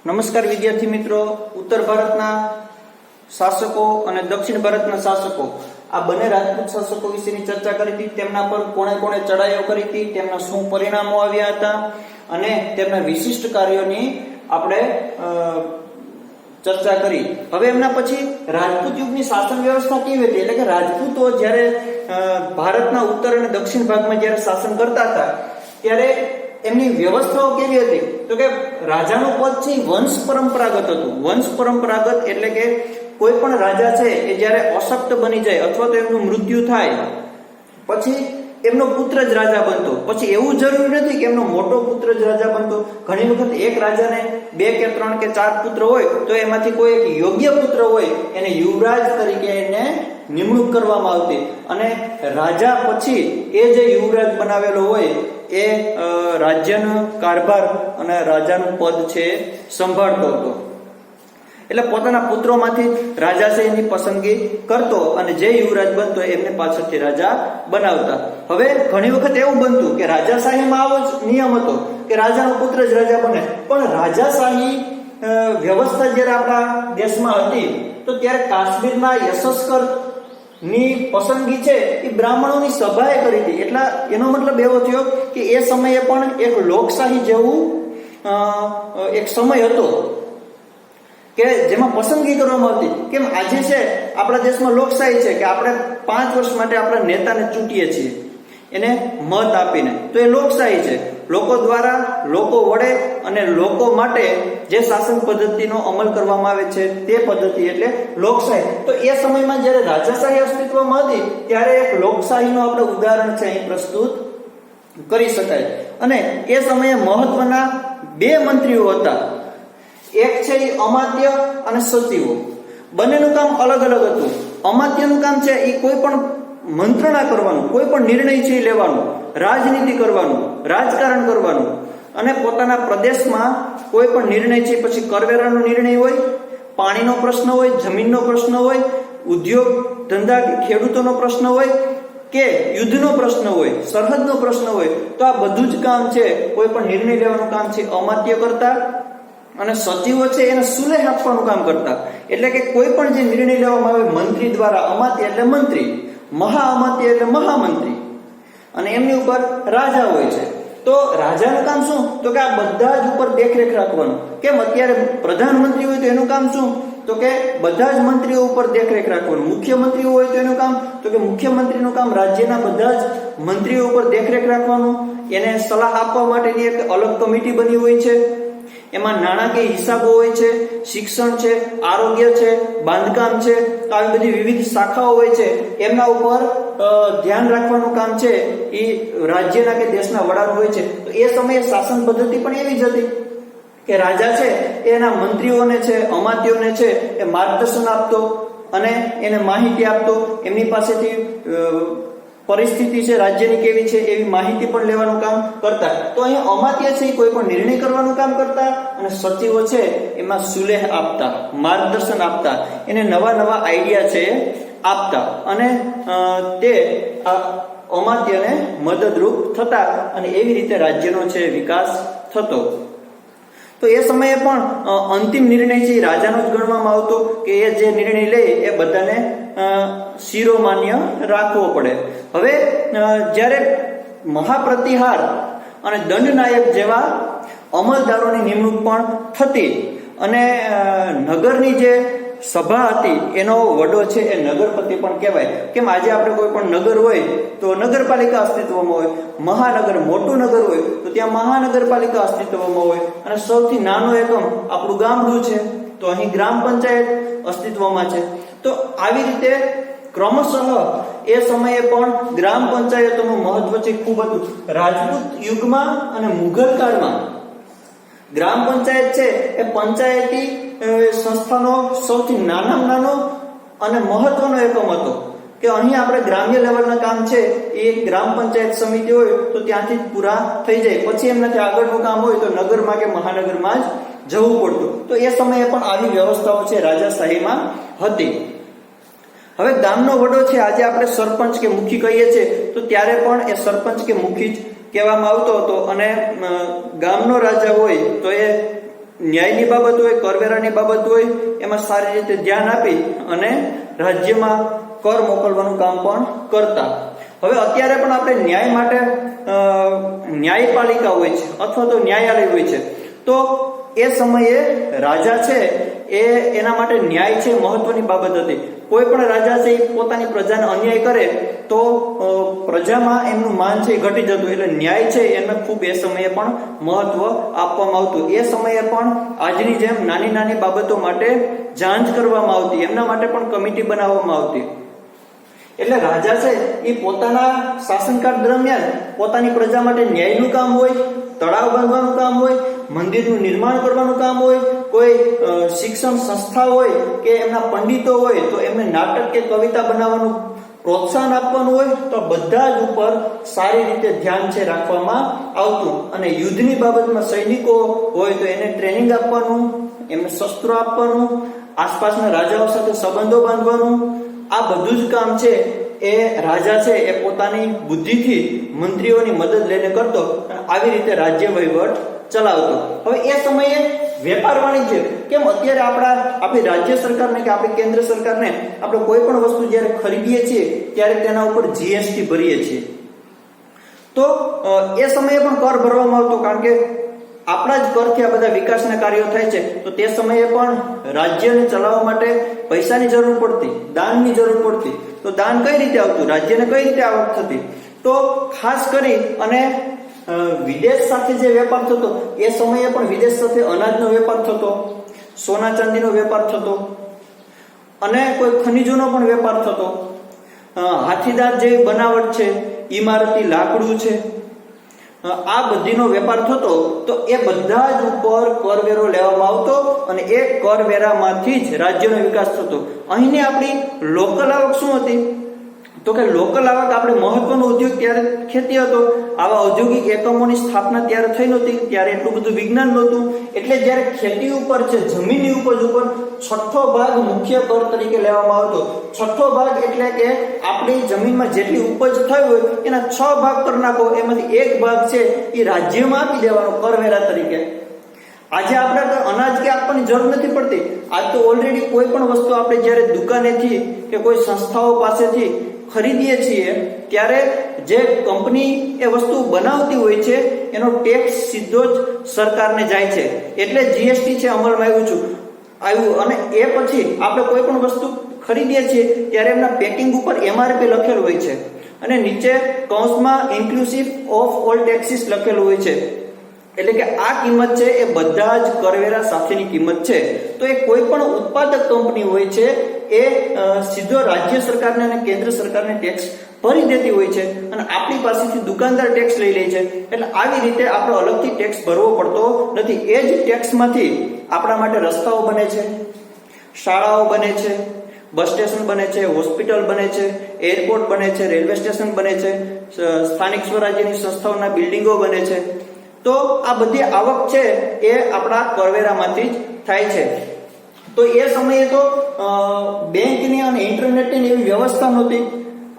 નમસ્કાર વિદ્યાર્થી મિત્રો, ઉત્તર ભારતના શાસકો અને દક્ષિણ ભારતના શાસકો આ બંને રાજપૂત શાસકો વિશેની ચર્ચા કરી હતી. તેમના પર કોણે કોણે ચડાઈઓ કરી હતી, તેમના શું પરિણામો આવ્યા હતા અને તેમના વિશિષ્ટ કાર્યોની આપણે ચર્ચા કરી. હવે એમના પછી રાજપૂત યુગની શાસન વ્યવસ્થા કેવી હતી, એટલે કે રાજપૂતો જ્યારે ભારતના ઉત્તર અને દક્ષિણ ભાગમાં જ્યારે શાસન કરતા હતા ત્યારે એમની વ્યવસ્થાઓ કેવી હતી તો કે રાજાનું પદ છે વંશ પરંપરાગત હતું. વંશ પરંપરાગત એટલે કે કોઈ પણ રાજા છે એ જ્યારે અશક્ત બની જાય અથવા તો એમનું મૃત્યુ થાય પછી એમનો પુત્ર જ રાજા બનતો. પછી એવું જરૂરી નથી કે એમનો મોટો પુત્ર જ રાજા બનતો. ઘણી વખત એક રાજાને 2 કે 3 કે 4 પુત્ર હોય તો એમાંથી કોઈ એક યોગ્ય પુત્ર હોય એને યુવરાજ તરીકે એને નિમણૂક કરવામાં આવતી અને રાજા પછી એ જે યુવરાજ બનાવેલો હોય એ રાજ્યનો કારભાર અને રાજાનું પદ છે સંભાળતો હતો. એટલે પોતાના પુત્રોમાંથી રાજા છે એની પસંદગી કરતો અને જે યુવરાજ બનતો એમને પાછળથી રાજા બનાવતા. હવે ઘણી વખત એવું બનતું કે રાજાશાહીમાં આવો જ નિયમ હતો કે રાજાનો પુત્ર જ રાજા બને, પણ રાજાશાહી વ્યવસ્થા જ્યારે આપણા દેશમાં હતી તો ત્યારે કાશ્મીરમાં યશસ્કર ની પસંદગી છે એ બ્રાહ્મણોની સભાએ કરી હતી. એટલે એનો મતલબ એવો થયો કે એ સમયે પણ એક લોકશાહી જેવું એક સમય હતો કે જેમાં પસંદગી કરવામાં આવતી. કેમ આજે છે આપણા દેશમાં લોકશાહી છે કે આપણે 5 વર્ષ માટે આપણા નેતાને ચૂંટીએ છીએ એને મત આપીને, તો એ લોકશાહી છે. લોકો દ્વારા, લોકો વડે અને લોકો માટે જે શાસન પદ્ધતિનો અમલ કરવામાં આવે છે તે પદ્ધતિ એટલે લોકશાહી. તો એ સમયમાં જ્યારે રાજાશાહી અસ્તિત્વમાં હતી ત્યારે એક લોકશાહીનું આપણે ઉદાહરણ છે અહીં પ્રસ્તુત કરી શકાય. અને એ સમયે મહત્વના 2 મંત્રીઓ હતા. એક છે એ અમાત્ય અને સચિવો. બંનેનું કામ અલગ અલગ હતું. અમાત્યનું કામ છે એ કોઈ પણ મંત્રણા કરવાનું, કોઈ પણ નિર્ણય છે લેવાનું, રાજનીતિ કરવાનું, રાજકારણ કરવાનું અને પોતાના પ્રદેશમાં કોઈ પણ નિર્ણય છે, પછી કરવેરાનો નિર્ણય હોય, પાણીનો પ્રશ્ન હોય, જમીનનો પ્રશ્ન હોય, ઉદ્યોગ ધંધા ખેડૂતોનો પ્રશ્ન હોય કે યુદ્ધનો પ્રશ્ન હોય, સરહદનો પ્રશ્ન હોય, તો આ બધું જ કામ છે કોઈ પણ નિર્ણય લેવાનું કામ છે અમાત્ય કરતા. અને સચિવો છે એને સુલેહ આપવાનું કામ કરતા. એટલે કે કોઈ પણ જે નિર્ણય લેવામાં આવે મંત્રી દ્વારા, અમાત્ય એટલે મંત્રી, મહા અમાત્ય એટલે મહામંત્રી અને એમની ઉપર રાજા હોય છે. તો રાજાનું કામ શું તો કે આ બધા જ ઉપર દેખરેખ રાખવાનું. કેમ અત્યારે પ્રધાનમંત્રી હોય તો એનું કામ શું તો કે બધા જ મંત્રીઓ ઉપર દેખરેખ રાખવાનું. મુખ્યમંત્રી હોય તો એનું કામ તો કે મુખ્યમંત્રીનું કામ રાજ્યના બધા જ મંત્રીઓ ઉપર દેખરેખ રાખવાનું. એને સલાહ આપવા માટેની એક અલગ કમિટી બની હોય છે. એમાં નાણાકીય હિસાબો હોય છે, શિક્ષણ છે, આરોગ્ય છે, બાંધકામ છે, આવી બધી વિવિધ શાખાઓ હોય છે. એમના ઉપર ધ્યાન રાખવાનું કામ છે એ રાજ્યના કે દેશના વડાનું હોય છે. તો એ સમયે શાસન પદ્ધતિ પણ એવી જ હતી કે રાજા છે એના મંત્રીઓને છે, અમાત્યોને છે એ માર્ગદર્શન આપતો અને એને માહિતી આપતો. એમની પાસેથી પરિસ્થિતિ છે રાજ્યની કેવી છે એવી માહિતી પણ લેવાનું કામ કરતા. તો અહીંયા અમાત્ય છે કોઈ પણ નિર્ણય કરવાનું કામ કરતા અને સચિવો છે એમાં સુલેહ આપતા, માર્ગદર્શન આપતા, એને નવા નવા આઈડિયા છે આપતા અને તે અમાત્યને મદદરૂપ થતા અને એવી રીતે રાજ્યનો છે વિકાસ થતો. તો એ સમયે પણ અંતિમ નિર્ણય છે રાજાનો જ ગણવામાં આવતો કે એ જે નિર્ણય લે એ બધાને શિરોમાન્ય રાખવો પડે. હવે જ્યારે મહાપ્રતિહાર અને દંડનાયક જેવા અમલદારોની નિમણૂક પણ થતી અને નગરની જે સભા હતી એનો વડો છે એ નગરપતિ પણ કહેવાય. કેમ આજે આપણે કોઈ પણ નગર હોય તો નગરપાલિકા અસ્તિત્વમાં હોય, મહાનગર મોટું નગર હોય તો ત્યાં મહાનગરપાલિકા અસ્તિત્વમાં હોય અને સૌથી નાનો એકમ આપણું ગામડું છે તો અહીં ગ્રામ પંચાયત અસ્તિત્વમાં છે. તો આવી રીતે ક્રમશઃ એ સમયે પણ ગ્રામ પંચાયતોનું મહત્વ છે ખૂબ હતું. રાજપૂત યુગમાં અને મુઘલ કાળમાં ગ્રામ પંચાયત છે એ પંચાયતી સંસ્થાનો સૌથી નાનામાં નાનો અને મહત્વનો એકમ હતો કે અહીં આપણે ગ્રામ્ય લેવલના કામ છે એ ગ્રામ પંચાયત સમિતિ હોય તો ત્યાંથી જ પૂરા થઈ જાય. પછી એમનાથી આગળનું કામ હોય તો નગરમાં કે મહાનગરમાં જ જવું પડતું. તો એ સમયે પણ આવી વ્યવસ્થાઓ છે રાજાશાહીમાં હતી. હવે ગામનો વડો છે આજે આપણે સરપંચ કે મુખી કહીએ છીએ તો ત્યારે પણ એ સરપંચ કે મુખી જ કહેવામાં આવતો હતો અને ગામનો રાજા હોય તો એ ન્યાયની બાબત હોય, કરવેરાની બાબત હોય, એમાં સારી રીતે ધ્યાન આપી અને રાજ્યમાં કર મોકલવાનું કામ પણ કરતા. હવે અત્યારે પણ આપણે ન્યાય માટે ન્યાયપાલિકા હોય છે અથવા તો ન્યાયાલય હોય છે, તો એ સમયે રાજા છે એના માટે ન્યાય છે મહત્વની બાબત હતી. કોઈ પણ રાજા છે એ પોતાની પ્રજાને અન્યાય કરે તો પ્રજામાં એમનું માન છે એ ઘટી જતું, એટલે ન્યાય છે એને ખૂબ એ સમયે પણ મહત્વ આપવામાં આવતું. એ સમયે પણ આજની જેમ નાની નાની બાબતો માટે જાંચ કરવામાં આવતી, એમના માટે પણ કમિટી બનાવવામાં આવતી. એટલે રાજા છે એ પોતાના શાસનકાળ દરમિયાન પોતાની પ્રજા માટે ન્યાયનું કામ હોય, તળાવ બાંધવાનું કામ હોય, મંદિરનું નિર્માણ કરવાનું કામ હોય, કોઈ શિક્ષણ સંસ્થા હોય કે એમના પંડિતો હોય તો એમને નાટક કે કવિતા બનાવવાનું પ્રોત્સાહન આપવાનું હોય, તો બધા જ ઉપર સારી રીતે ધ્યાન છે રાખવામાં આવતું. અને યુદ્ધની બાબતમાં સૈનિકો હોય તો એને ટ્રેનિંગ આપવાનું, એમને શસ્ત્રો આપવાનું, આસપાસના રાજાઓ સાથે સંબંધો બાંધવાનું, આ બધું જ કામ છે એ રાજા છે એ પોતાની બુદ્ધિથી મંત્રીઓની મદદ લઈને કરતો અને આવી રીતે રાજ્ય વહીવટ ચલાવતો. હવે એ સમયે વેપાર વાણિજ્ય, કેમ અત્યારે આપણી રાજ્ય સરકારને કે આપણી કેન્દ્ર સરકારને આપણે કોઈ પણ વસ્તુ જ્યારે ખરીદીએ છીએ ત્યારે તેના ઉપર જીએસટી ભરીએ છીએ, તો એ સમયે પણ કર ભરવામાં આવતો, કારણ કે આપણા જ કરથી આ બધા વિકાસના કાર્યો થાય છે. તો તે સમયે પણ રાજ્યને ચલાવવા માટે પૈસાની જરૂર પડતી, દાનની જરૂર પડતી. તો દાન કઈ રીતે આવતું, રાજ્યને કઈ રીતે આવક થતી, તો ખાસ કરી અને વિદેશ સાથે જે વેપાર થતો એ સમયે પણ વિદેશ સાથે અનાજનો વેપાર થતો, સોના ચાંદીનો વેપાર થતો અને કોઈ ખનિજોનો પણ વેપાર થતો. હાથીદાંત જેવી બનાવટ છે, ઇમારતી લાકડું છે, આ બધીનો વેપાર થતો. તો એ બધા જ ઉપર કરવેરો લેવામાં આવતો અને એ કરવેરામાંથી જ રાજ્યનો વિકાસ થતો. અહીંની આપણી લોકલ આવક શું હતી, તો કે લોકલ આવક આપણે મહત્વનો ઉદ્યોગ ત્યારે ખેતી હતો. આવા ઔદ્યોગિક એકમોની સ્થાપના ત્યારે થઈ નહોતી, ત્યારે એટલું બધું વિજ્ઞાન નહોતું. એટલે જ્યારે ખેતી ઉપર છે, જમીનની ઉપજ ઉપર 6ઠ્ઠો ભાગ મુખ્ય કર તરીકે લેવામાં આવતો. 6ઠ્ઠો ભાગ એટલે કે આપણી જમીનમાં જેટલી ઉપજ થઈ હોય એના 6 ભાગ કરી નાખો, એમાંથી 1 ભાગ છે એ રાજ્યમાં આપી દેવાનો કરવેરા તરીકે. આજે આપણે અનાજ કે આપવાની જરૂર નથી પડતી. આજ તો ઓલરેડી કોઈ પણ વસ્તુ આપણે જ્યારે દુકાનેથી કે કોઈ સંસ્થાઓ પાસેથી ખરીદીએ છીએ ત્યારે જે કંપની એ વસ્તુ બનાવતી હોય છે એનો ટેક્સ સીધો જ સરકારને જાય છે. એટલે જીએસટી છે અમલમાં આવ્યું. અને એ પછી આપણે કોઈ પણ વસ્તુ ખરીદીએ છીએ ત્યારે એમના પેકિંગ ઉપર એમઆરપી લખેલું હોય છે અને નીચે કૌંસમાં ઇન્ક્લુસિવ ઓફ ઓલ ટેક્સીસ લખેલું હોય છે. એટલે કે આ કિંમત છે એ બધા જ કરવેરા સાથેની કિંમત છે. તો એ કોઈ પણ ઉત્પાદક કંપની હોય છે એ સીધો રાજ્ય સરકારને અને કેન્દ્ર સરકારને ટેક્સ ભરી દેતી હોય છે અને આપણી પાસેથી દુકાનદાર ટેક્સ લઈ લે છે. એટલે આવી રીતે આપણે અલગથી ટેક્સ ભરવો પડતો નથી. એ જ ટેક્સમાંથી આપણા માટે રસ્તાઓ બને છે, શાળાઓ બને છે, બસ સ્ટેશન બને છે, હોસ્પિટલ બને છે, એરપોર્ટ બને છે, રેલવે સ્ટેશન બને છે, સ્થાનિક સ્વરાજ્યની સંસ્થાઓના બિલ્ડિંગો બને છે. તો આ બધી આવક છે એ આપણા કરવેરામાંથી જ થાય છે. તો એ સમયે તો બેંકની અને ઇન્ટરનેટની એવી વ્યવસ્થા નહોતી,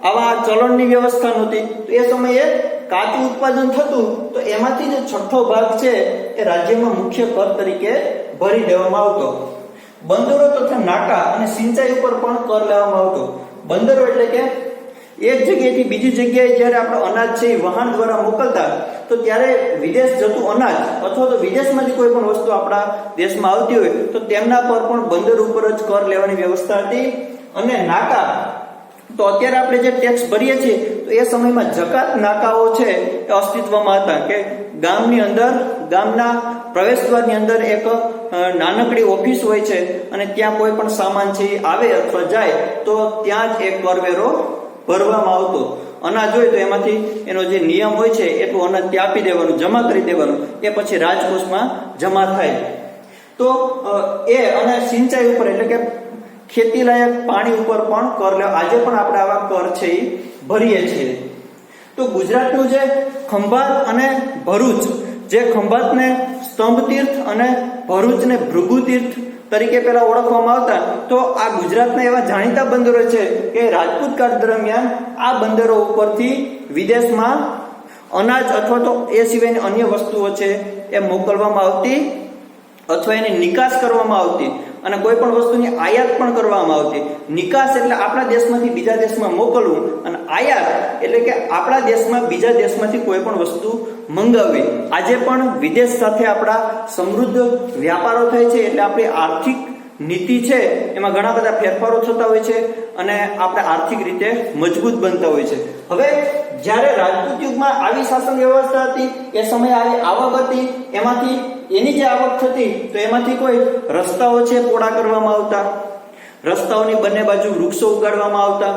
આવા ચલણની વ્યવસ્થા નહોતી. તો એ સમયે કાચું ઉત્પાદન થતું તો એમાંથી જે 6ઠ્ઠો ભાગ છે એ રાજ્યમાં મુખ્ય કર તરીકે ભરી દેવામાં આવતો. બંદરો તથા નાકા અને સિંચાઈ ઉપર પણ કર લેવામાં આવતો. બંદરો એટલે કે એક જગ્યાએથી બીજી જગ્યાએ જ્યારે આપણે અનાજ છે એ વાહન દ્વારા મોકલતા તો ત્યારે વિદેશ જતું અનાજ અથવા તો વિદેશમાંથી કોઈ પણ વસ્તુ આપણા દેશમાં આવતી હોય તો તેમના પર પણ બંદર ઉપર જ કર લેવાની વ્યવસ્થા હતી. અને નાકા, તો અત્યારે આપણે જે ટેક્સ ભરીએ છીએ તો એ સમયમાં જકાત નાકાઓ છે એ અસ્તિત્વમાં હતા કે ગામની અંદર, ગામના પ્રવેશદ્વારની અંદર એક નાનકડી ઓફિસ હોય છે અને ત્યાં કોઈ પણ સામાન છે એ આવે અથવા જાય તો ત્યાં જ એક કરવેરો ભરવામાં આવતો. અનાજ હોય તો એમાંથી એનો જે નિયમ હોય છે એટલું અનાજ ત્યાં આપી દેવાનું, જમા કરી દેવાનું, એ પછી રાજકોષમાં જમા થાય. તો એ અને સિંચાઈ ઉપર એટલે કે ખેતી લાયક પાણી ઉપર પણ કર લે. આજે પણ આપણે આવા કર છે એ ભરીએ છીએ. તો ગુજરાતનું જે ખંભાત અને ભરૂચ, જે ખંભાતને સ્તંભ તીર્થ અને ભરૂચને ભૃગુ તીર્થ તરીકે પેલા ઓળખવામાં આવતા, તો આ ગુજરાતના એવા જાણીતા બંદરો છે કે રાજપૂત કાળ દરમિયાન આ બંદરો ઉપરથી વિદેશમાં અનાજ અથવા તો એ સિવાયની અન્ય વસ્તુઓ છે એ મોકલવામાં આવતી અથવા એની નિકાસ કરવામાં આવતી અને કોઈ પણ વસ્તુની આયાત પણ કરવામાં આવતી. નિકાસ એટલે આપણા દેશમાંથી બીજા દેશમાં મોકલવું, અને આયાત એટલે કે આપણા દેશમાં બીજા દેશમાંથી કોઈ પણ વસ્તુ મંગાવવી. આજે પણ વિદેશ સાથે આપણા સમૃદ્ધ વ્યાપારો થાય છે, એટલે આપણી આર્થિક નીતિ છે એમાં ઘણા બધા ફેરફારો થતા હોય છે અને આપણે આર્થિક રીતે મજબૂત બનતા હોય છે. હવે જ્યારે રાજપૂત યુગમાં આવી શાસન વ્યવસ્થા હતી, એ સમયે આવી આવક હતી, એમાંથી એની જે આવક થતી તો એમાંથી કોઈ રસ્તાઓ છે પહોળા કરવામાં આવતા, રસ્તાઓની બંને બાજુ વૃક્ષો ઉગાડવામાં આવતા,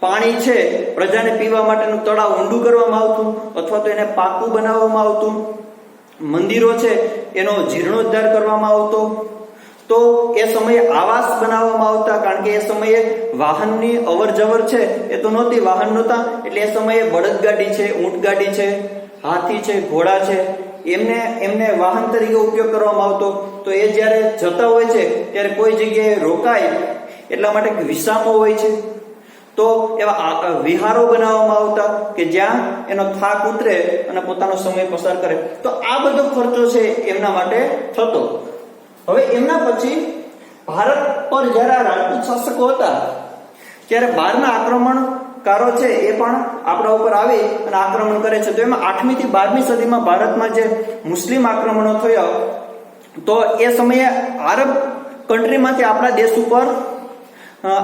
પાણી છે પ્રજાને પીવા માટેનું તળાવ ઊંડું કરવામાં આવતું અથવા તો એને પાકું બનાવવામાં આવતું, મંદિરો છે એનો જીર્ણોદ્ધાર કરવામાં આવતો. તો એ સમયે આવાસ બનાવવામાં આવતા, કારણ કે એ સમયે વાહનની અવર જવર છે એ તો નહોતી, વાહન નહોતા, એટલે એ સમયે બળદગાડી છે, ઊંટગાડી છે, હાથી છે, ઘોડા છે, એમને વાહન તરીકે ઉપયોગ કરવામાં આવતો. તો એ જ્યારે જતા હોય છે ત્યારે કોઈ જગ્યાએ રોકાય એટલા માટે વિસામો હોય છે, તો એવા વિહારો બનાવવામાં આવતા કે જ્યાં એનો થાક ઉતરે અને પોતાનો સમય પસાર કરે. તો આ બધો ખર્ચો છે એમના માટે થતો. હવે એમના પછી ભારત પર જ્યારે રાજપૂત શાસકો હતા ત્યારે બહારના આક્રમણકારો છે એ પણ આપણા ઉપર આવી અને આક્રમણ કરે છે. તો એમાં 8મી થી 12મી સદીમાં ભારતમાં જે મુસ્લિમ આક્રમણો થયા, તો એ સમયે આરબ કન્ટ્રીમાંથી આપણા દેશ ઉપર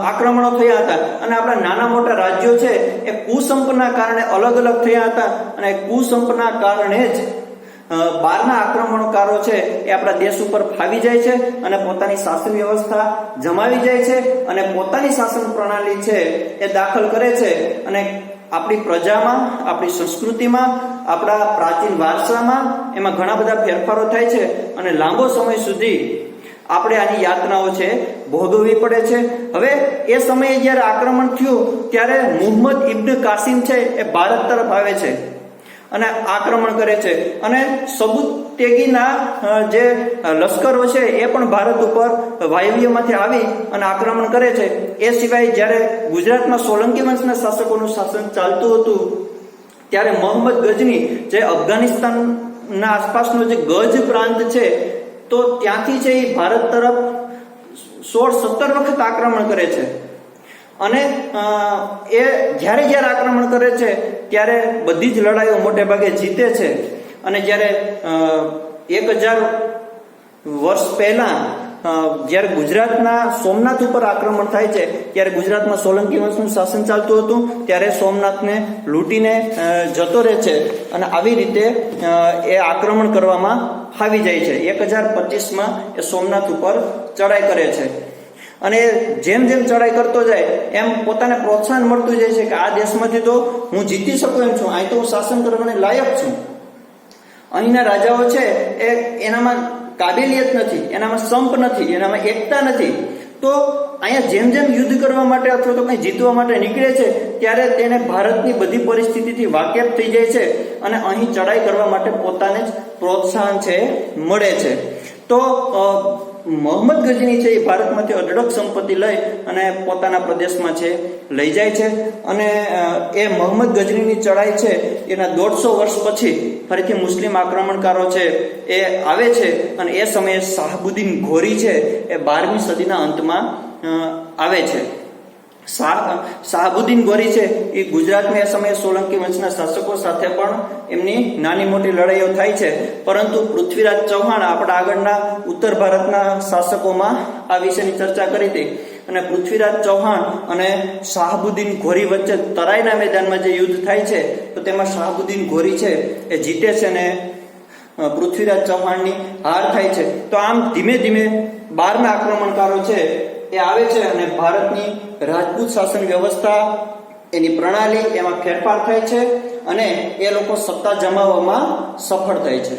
આક્રમણો થયા હતા અને આપણા નાના મોટા રાજ્યો છે એ કુસંપના કારણે અલગ અલગ થયા હતા, અને કુસંપના કારણે જ બહારના આક્રમણકારો છે એ આપણા દેશ ઉપર ફાવી જાય છે અને પોતાની શાસન વ્યવસ્થા જમાવી જાય છે અને પોતાની શાસન પ્રણાલી છે એ દાખલ કરે છે અને આપણી પ્રજામાં, આપણી સંસ્કૃતિમાં, આપણા પ્રાચીન વારસામાં એમાં ઘણા બધા ફેરફારો થાય છે અને લાંબો સમય સુધી આપણે આની યાતનાઓ છે ભોગવવી પડે છે. હવે એ સમયે જ્યારે આક્રમણ થયું ત્યારે મુહમ્મદ ઇબ્ન કાસિમ છે એ ભારત તરફ આવે છે અને આક્રમણ કરે છે, અને સબુતેગીના જે લશ્કરો છે એ પણ ભારત ઉપર વાયવ્યમાંથી આવી અને આક્રમણ કરે છે. એ સિવાય જ્યારે ગુજરાતમાં સોલંકી વંશના શાસકોનું શાસન ચાલતું હતું ત્યારે મોહમ્મદ ગજની, જે અફઘાનિસ્તાનના આસપાસનો જે ગજ પ્રાંત છે, તો ત્યાંથી છે એ ભારત તરફ 16-17 વખત આક્રમણ કરે છે. અને એ જ્યારે આક્રમણ કરે છે ત્યારે બધી જ લડાઈઓ મોટે ભાગે જીતે છે. અને જ્યારે 1000 વર્ષ પહેલા જ્યારે ગુજરાતના સોમનાથ ઉપર આક્રમણ થાય છે ત્યારે ગુજરાતમાં સોલંકી વંશનું શાસન ચાલતું હતું, ત્યારે સોમનાથને લૂંટીને જતો રહે છે અને આવી રીતે એ આક્રમણ કરવામાં આવી જાય છે. 1025માં એ સોમનાથ ઉપર ચડાઈ કરે છે અને જેમ ચડાઈ કરતો જાય એમ પોતાને પ્રોત્સાહન મળતું જાય છે કે આ દેશમાંથી તો હું જીતી શકું એમ છું, અહીં તો હું શાસન કરવાને લાયક છું. અહીંના રાજાઓ છે એ એનામાં કાબેલિયત નથી, એનામાં સંપ નથી, એનામાં એકતા નથી. તો અહીંયા જેમ યુદ્ધ કરવા માટે અથવા તો કંઈ જીતવા માટે નીકળે છે ત્યારે તેને ભારતની બધી પરિસ્થિતિથી વાકેફ થઈ જાય છે અને અહીં ચડાઈ કરવા માટે પોતાને જ પ્રોત્સાહન છે મળે છે. તો મોહમ્મદ ગજની છે એ ભારતમાંથી અઢળક સંપત્તિ લઈ અને પોતાના પ્રદેશમાં છે લઈ જાય છે. અને એ મોહમ્મદ ગજનીની ચડાઈ છે એના 150 વર્ષ પછી ફરીથી મુસ્લિમ આક્રમણકારો છે એ આવે છે અને એ સમયે શાહબુદ્દીન ઘોરી છે એ 12મી સદીના અંતમાં આવે છે. શાહબુદ્દીન ગોરી છે એ ગુજરાતમાં એ સમયે સોલંકી વંશના શાસકો સાથે પણ એમની નાની મોટી લડાઈઓ થાય છે, પરંતુ પૃથ્વીરાજ ચૌહાણ આપણા આગળના ઉત્તર ભારતના શાસકોમાં આ વિશેની ચર્ચા કરી હતી અને પૃથ્વીરાજ ચૌહાણ અને શાહબુદ્દીન ઘોરી વચ્ચે તરાઈના મેદાનમાં જે યુદ્ધ થાય છે તો તેમાં શાહબુદ્દીન ઘોરી છે એ જીતે છે અને પૃથ્વીરાજ ચૌહાણની હાર થાય છે. તો આમ ધીમે બહારના આક્રમણકારો છે એ આવે છે અને ભારતની રાજપૂત શાસન વ્યવસ્થા, એની પ્રણાલી, એમાં ફેરફાર થાય છે અને એ લોકો સત્તા જમાવવામાં સફળ થાય છે.